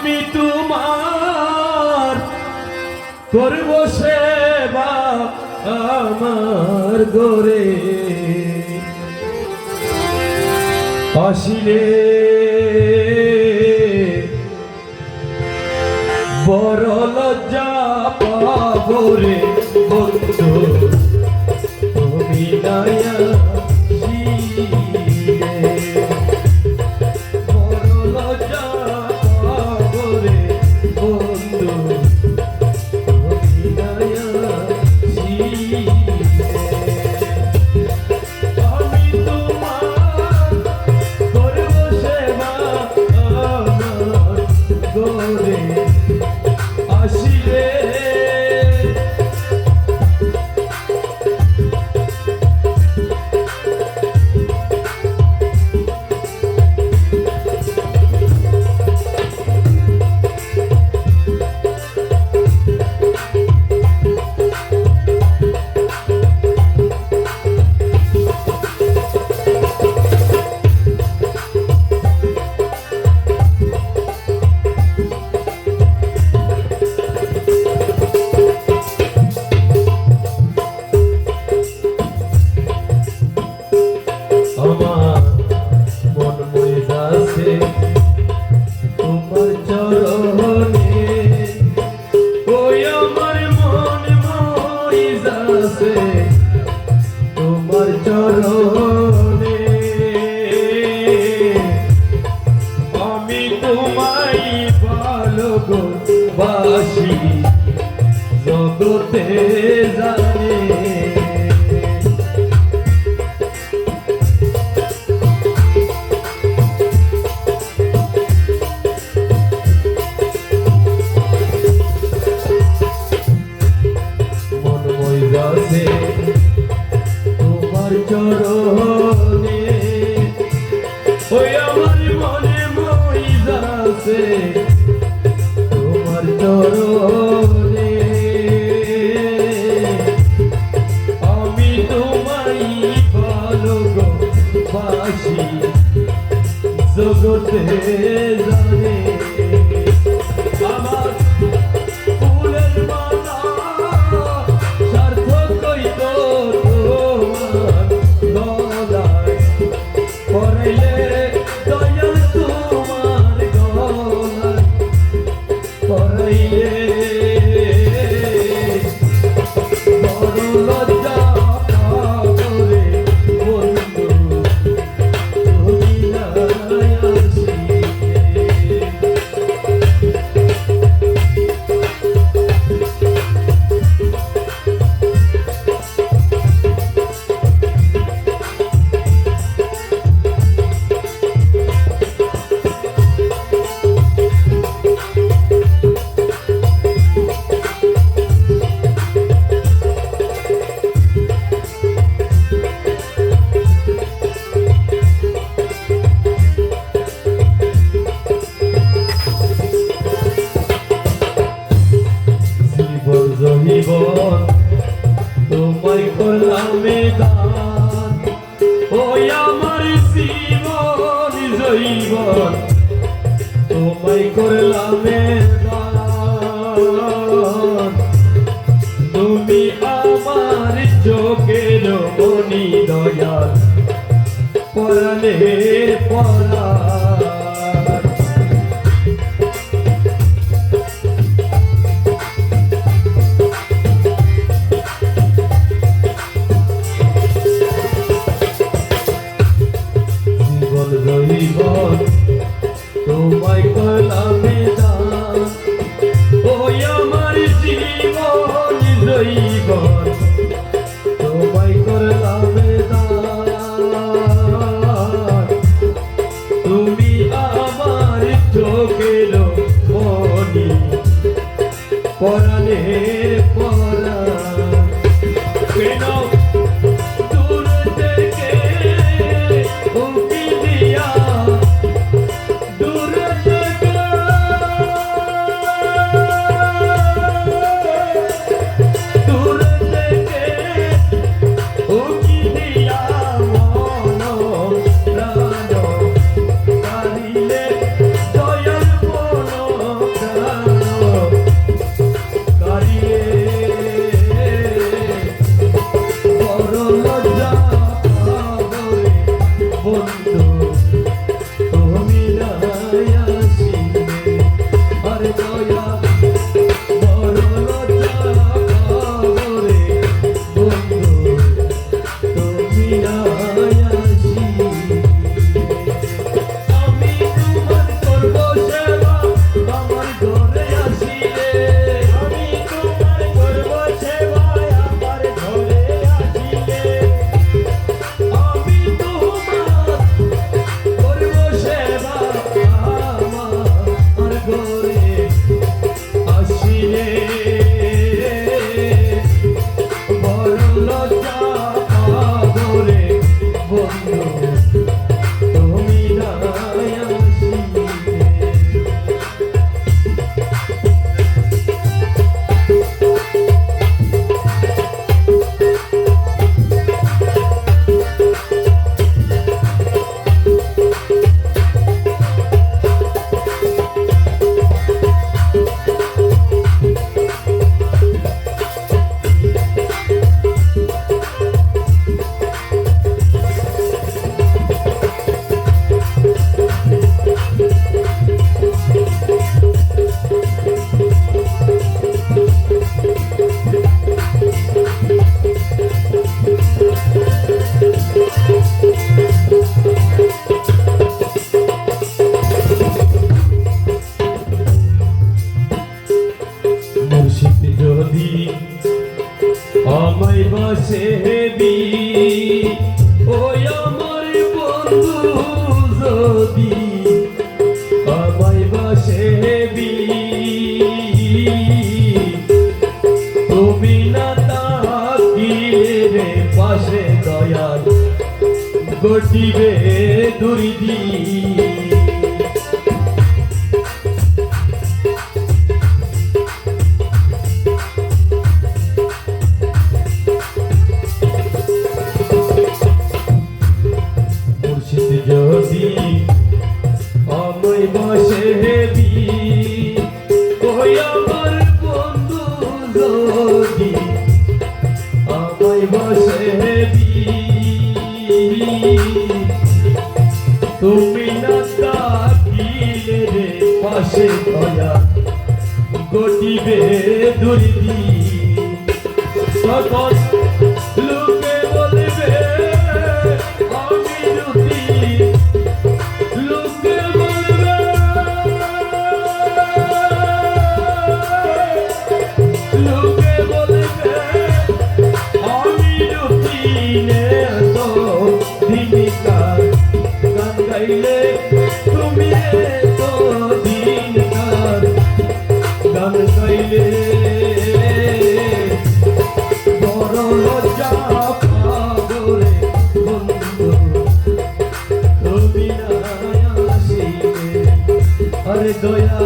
আমি তোমার করব সেবা আমার গোরে আসিলে বড় লজ্জা পাবো রে বন্ধু তুমি দয়া তোমার চরণে ওই আমার মন মইজাছে তোমার চরণে আমি তোমায় ভালোবাসি জগতে জানে তোমার চরণে ওই আমার মনে মইজাছে তোমার চরণে আমি তোমায় ভালোবাসি জগতে জানে আমার ফুলের মালা জীবন তোমায় করলাম দান ওই আমার জীবন জৈবন তোমায় করলাম দান তুমি আমার চোখের মনি দয়াল পরাণের পরাণ জীবন তোমায় করলাম দান ওই আমার জীবন জৈবন তোমায় করলাম দান আমায় বাসেবি ওই আমার বন্ধু যদি আমায় বাসেবি তুমি না থাকিলে রে পাশে দয়াল ঘটিবে দুর্দি যদি আমায় বাসেবি ওই আমার বন্ধু যদি আমায় বাসেবি তুমি না থাকিলে রে পাশে দয়া ঘটিবে দুর্দি সকল লোকে বলবে আমি যদি লোকে বলবে লোকে বলবে আমি যদি তো দিনকার গান গাইলে তুমি তো দিনকার গান গাইলে বড় লজ্জা পাগলে বন্ধু তুমি না আসিলে আরে দয়া